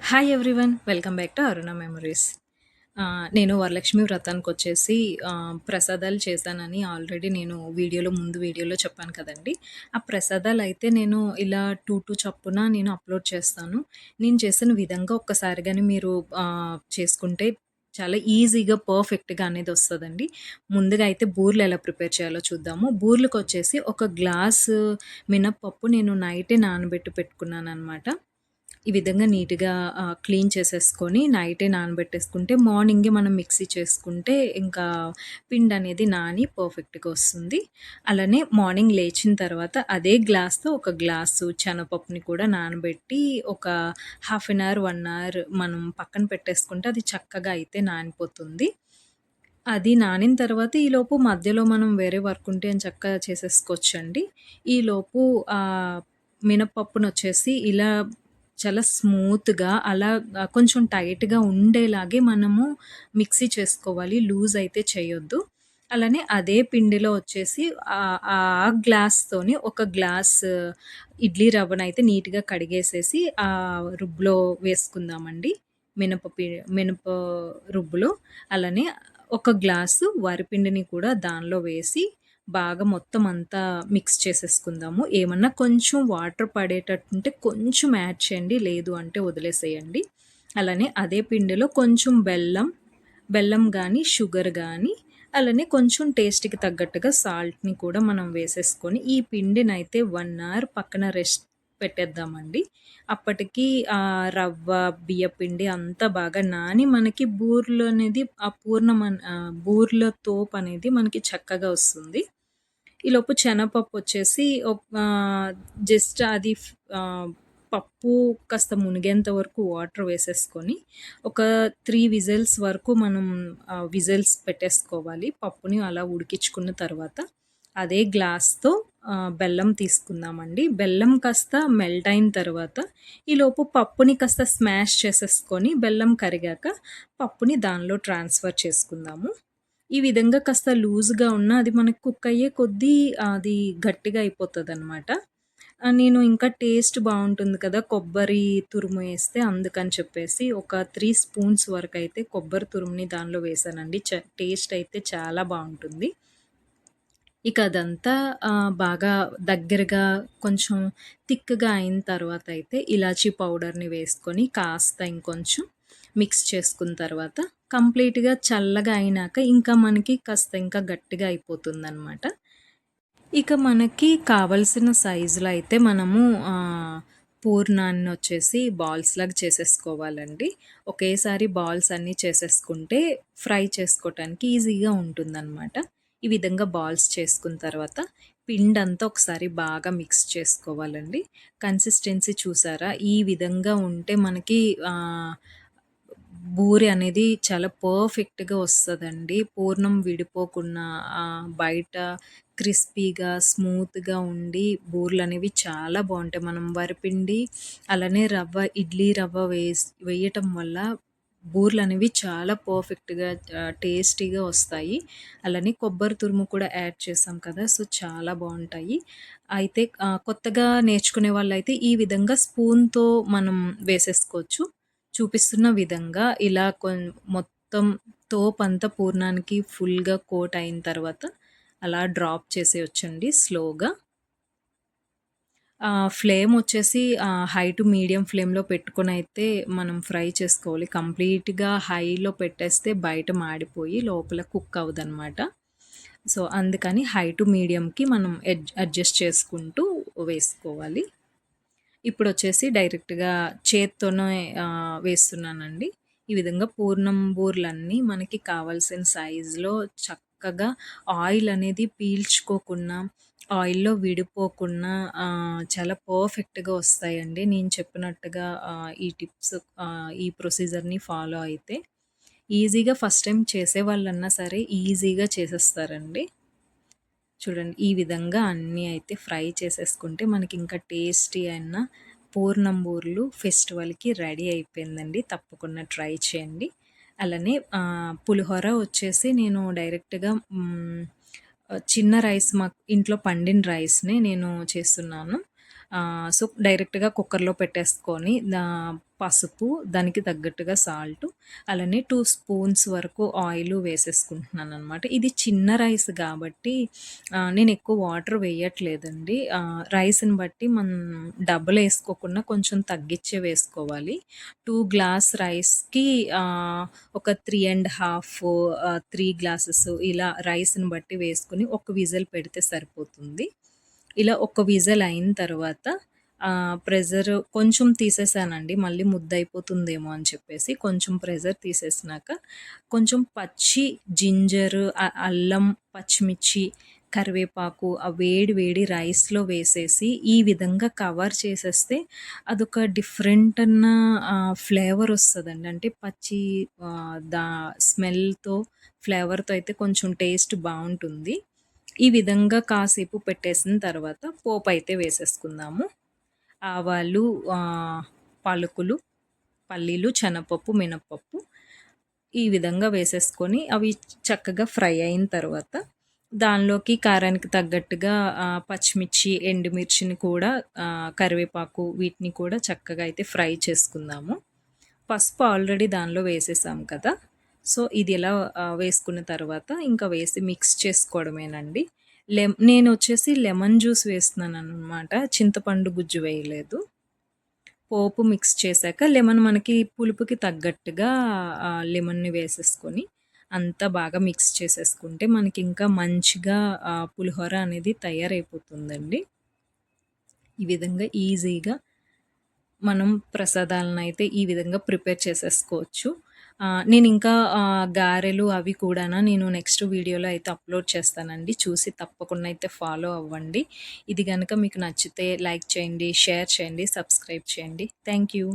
Hi everyone. Welcome back to Aruna memories. నేను వరలక్ష్మి వ్రతానికొచ్చేసి ప్రసాదాలు చేశానని ఆల్రెడీ నేను ముందు వీడియోలో చెప్పాను కదండీ! ఆ ప్రసాదాలయితే నేను ఇలా 2 చప్పున నేను అప్‌లోడ్ చేస్తాను. నేను చేసిన విధంగా ఒక్కసారి గాని మీరు చేసుకుంటే చాలా ఈజీగా, పర్ఫెక్ట్‌గా అనేదొస్తదండి. ముందుగా అయితే బూరెలు ఎలా ప్రిపేర్ చేయాలో చూద్దాము. బూరెలకొచ్చేసి ఒక గ్లాసు మినపప్పు నేను నైటే నానబెట్టి పెట్టుకున్నాననమాట. ఈ విధంగా నీట్‌గా క్లీన్ చేసేసుకొని నైటే నానబెట్టేసుకుంటే మార్నింగే మనం మిక్సీ చేసుకుంటే ఇంకా పిండనేది నాని పర్ఫెక్ట్‌గా వస్తుంది. అలానే మార్నింగ్ లేచిన తర్వాత అదే గ్లాస్‌తో ఒక గ్లాసు శనగపప్పుని కూడా నానబెట్టి ఒక హాఫ్ అన్ అవర్, 1 అవర్ మనం పక్కన పెట్టేసుకుంటే అది చక్కగా అయితే నానిపోతుంది. అది నానిన తర్వాత ఈలోపు మధ్యలో మనం వేరే వర్క్ ఉంటే చక్కగా చేసేసుకోవచ్చండి. ఈలోపు మినపప్పునొచ్చేసి ఇలా చాలా స్మూత్‌గా అలా కొంచెం టైట్‌గా ఉండేలాగే మనము మిక్సీ చేసుకోవాలి. లూజ్ అయితే చేయొద్దు. అలానే అదే పిండిలో వచ్చేసి ఆ గ్లాస్‌తోని ఒక గ్లాస్ ఇడ్లీ రవ్వనైతే నీట్‌గా కడిగేసేసి రుబ్బులో వేసుకుందామండి. మినప పి మినప రుబ్బులో. అలానే ఒక గ్లాసు వరిపిండిని కూడా దానిలో వేసి బాగా మొత్తం అంతా మిక్స్ చేసేసుకుందాము. ఏమన్నా కొంచెం వాటర్ పడేటట్టుంటే కొంచెం యాడ్ చేయండి. లేదు అంటే వదిలేసేయండి. అలానే అదే పిండిలో కొంచెం బెల్లం గానీ, షుగర్ గానీ, అలానే కొంచెం టేస్ట్‌కి తగ్గట్టుగా సాల్ట్‌ని కూడా మనం వేసేసుకొని, ఈ పిండినైతే 1 అవర్ పక్కన రెస్ట్ పెట్టేద్దామండి. అప్పటికి రవ్వ, బియ్యపిండి అంతా బాగా నాని మనకి బూరెలు అనేది బూరెల తోపనేది మనకి చక్కగా వస్తుంది. ఈలోపు శనగపప్పొచ్చేసి జస్ట్ అది పప్పు కాస్త మునిగేంత వరకు వాటర్ వేసేసుకొని, ఒక 3 విజిల్స్ వరకు మనం విజిల్స్ పెట్టేసుకోవాలి. పప్పుని అలా ఉడికించుకున్న తర్వాత, అదే గ్లాస్‌తో బెల్లం తీసుకుందామండి. బెల్లం కాస్త మెల్ట్ అయిన తర్వాత, ఈలోపు పప్పుని కాస్త స్మాష్ చేసేసుకొని, బెల్లం కరిగాక పప్పుని దానిలో ట్రాన్స్‌ఫర్ చేసుకుందాము. ఈ విధంగా కాస్త లూజ్‌గా ఉన్నా అది మనకు కుక్ అయ్యే కొద్దీ అది గట్టిగా అయిపోతదనమాట. నేను ఇంకా టేస్ట్ బావుంటుంది కదా! కొబ్బరి తురుము ఏస్తే అందుకని చెప్పేసి ఒక 3 స్పూన్స్ వరకైతే కొబ్బరి తురుముని దానిలో వేశానండి. టేస్ట్ అయితే చాలా బావుంటుంది. ఇక అదంతా బాగా దగ్గరగా కొంచెం థిక్‌గా అయిన తర్వాతయితే ఇలాచీ పౌడర్‌ని వేసుకొని కాస్త ఇంకొంచెం మిక్స్ చేసుకున్న తర్వాత కంప్లీట్‌గా చల్లగా అయినాక ఇంకా మనకి కాస్త ఇంకా గట్టిగా అయిపోతుందనమాట. ఇక మనకి కావాల్సిన సైజులో అయితే మనము పూర్ణాన్నొచ్చేసి బాల్స్‌లాగా చేసేసుకోవాలండి. ఒకేసారి బాల్స్ అన్నీ చేసేసుకుంటే ఫ్రై చేసుకోవటానికి ఈజీగా ఉంటుందనమాట. ఈ విధంగా బాల్స్ చేసుకున్న తర్వాత పిండంతా ఒకసారి బాగా మిక్స్ చేసుకోవాలండి. కన్సిస్టెన్సీ చూసారా? ఈ విధంగా ఉంటే మనకి బూరె అనేది చాలా పర్ఫెక్ట్‌గా వస్తదండి. పూర్ణం విడిపోకుండా బయట క్రిస్పీగా, స్మూత్‌గా ఉండి బూరెలనేవి చాలా బావుంటాయి. మనం వరిపిండి అలానే ఇడ్లీ రవ్వ వేయటం వల్ల బూరెలనేవి చాలా పర్ఫెక్ట్‌గా టేస్టీగా వస్తాయి. అలానే కొబ్బరి తురుము కూడా యాడ్ చేసాం కదా! సో, చాలా బావుంటాయి. అయితే కొత్తగా నేర్చుకునే వాళ్ళైతే ఈ విధంగా స్పూన్‌తో మనం వేసేసుకోవచ్చు. చూపిస్తున్న విధంగా ఇలా మొత్తం తోపంతా పూర్ణానికి ఫుల్‌గా కోట్ అయిన తర్వాత అలా డ్రాప్ చేసేయొచ్చండి స్లోగా. ఫ్లేమ్ వచ్చేసి హై టు మీడియం ఫ్లేమ్‌లో పెట్టుకొనైతే మనం ఫ్రై చేసుకోవాలి. కంప్లీట్‌గా హైలో పెట్టేస్తే బయట మాడిపోయి లోపల కుక్ అవ్వదనమాట. సో, అందుకని హై టు మీడియంకి మనం అడ్జస్ట్ చేసుకుంటూ వేసుకోవాలి. ఇప్పుడొచ్చేసి డైరెక్ట్‌గా చేత్తోనే వేస్తున్నానండి. ఈ విధంగా పూర్ణం బూరెలన్నీ మనకి కావాల్సిన సైజులో చక్కగా ఆయిల్ అనేది పీల్చుకోకుండా, ఆయిల్‌లో విడిపోకుండా చాలా పర్ఫెక్ట్‌గా వస్తాయండి. నేను చెప్పినట్టుగా ఈ టిప్స్ ఈ ప్రొసీజర్‌ని ఫాలో అయితే. ఈజీగా ఫస్ట్ టైమ్ చేసేవాళ్ళన్నా సరే ఈజీగా చేసేస్తారండి. చూడండి ఈ విధంగా అన్నీ అయితే ఫ్రై చేసేసుకుంటే మనకింకా టేస్టీ అయిన పూర్ణం బూరెలు ఫెస్టివల్‌కి రెడీ అయిపోయిందండి. తప్పకుండా ట్రై చేయండి. అలానే పులిహోర వచ్చేసి నేను డైరెక్ట్‌గా చిన్న రైస్ మాకు ఇంట్లో పండిన రైస్‌నే నేను చేస్తున్నాను. సో, డైరెక్ట్‌గా కుక్కర్‌లో పెట్టేసుకొని పసుపు, దానికి తగ్గట్టుగా సాల్టు, అలానే 2 స్పూన్స్ వరకు ఆయిలు వేసేసుకుంటున్నాననమాట. ఇది చిన్న రైస్ గాబట్టి నేనెక్కువ వాటర్ వేయట్లేదండి. రైస్‌ని బట్టి మనం డబలేసుకోకుండా కొంచెం తగ్గిచ్చే వేసుకోవాలి. 2 గ్లాస్ రైస్‌కి ఒక 3 గ్లాసెస్ ఇలా రైస్‌ని బట్టి వేసుకొని ఒక విజిల్ పెడితే సరిపోతుంది. ఇలా ఒక విజిల్ అయిన తర్వాత ప్రెషర్ కొంచెం తీసేసానండి. మళ్ళీ ముద్దయిపోతుందేమో అని చెప్పేసి కొంచెం ప్రెషర్ తీసేసినాక కొంచెం పచ్చి జింజర్, అల్లం, పచ్చిమిర్చి, కరివేపాకు ఆ వేడి వేడి రైస్‌లో వేసేసి ఈ విధంగా కవర్ చేసేస్తే అదొక డిఫరెంట్ ఫ్లేవర్ వస్తదండి. అంటే పచ్చి స్మెల్‌తో, ఫ్లేవర్‌తో అయితే కొంచెం టేస్ట్ బావుంటుంది. ఈ విధంగా కాసేపు పెట్టేసిన తర్వాత పోపయితే వేసేసుకుందాము. ఆవాలు, పలుకులు, పల్లీలు, శనగపప్పు, మినపప్పు ఈ విధంగా వేసేసుకొని అవి చక్కగా ఫ్రై అయిన తర్వాత దానిలోకి కారానికి తగ్గట్టుగా పచ్చిమిర్చి, ఎండుమిర్చిని కూడా కరివేపాకు వీటిని కూడా చక్కగా అయితే ఫ్రై చేసుకుందాము. పసుపు ఆల్రెడీ దానిలో వేసేసాం కదా! సో, ఇది ఇలా వేసుకున్న తర్వాత ఇంకా వేసి మిక్స్ చేసుకోవడమేనండి. నేనొచ్చేసి లెమన్ జ్యూస్ వేస్తున్నాననమాట. చింతపండు గుజ్జు వేయలేదు. పోపు మిక్స్ చేశాక లెమన్ మనకి పులుపుకి తగ్గట్టుగా లెమన్‌ని వేసేసుకొని అంతా బాగా మిక్స్ చేసేసుకుంటే మనకింకా మంచిగా పులిహోర అనేది తయారైపోతుందండి. ఈ విధంగా ఈజీగా మనం ప్రసాదాలనైతే ఈ విధంగా ప్రిపేర్ చేసేసుకోవచ్చు. నేనింకా గారెలు అవి కూడానా నేను నెక్స్ట్ వీడియోలో అయితే అప్‌లోడ్ చేస్తానండి. చూసి తప్పకుండా అయితే ఫాలో అవ్వండి. ఇది గనక మీకు నచ్చితే లైక్ చేయండి, షేర్ చేయండి, సబ్స్క్రైబ్ చేయండి. Thank you.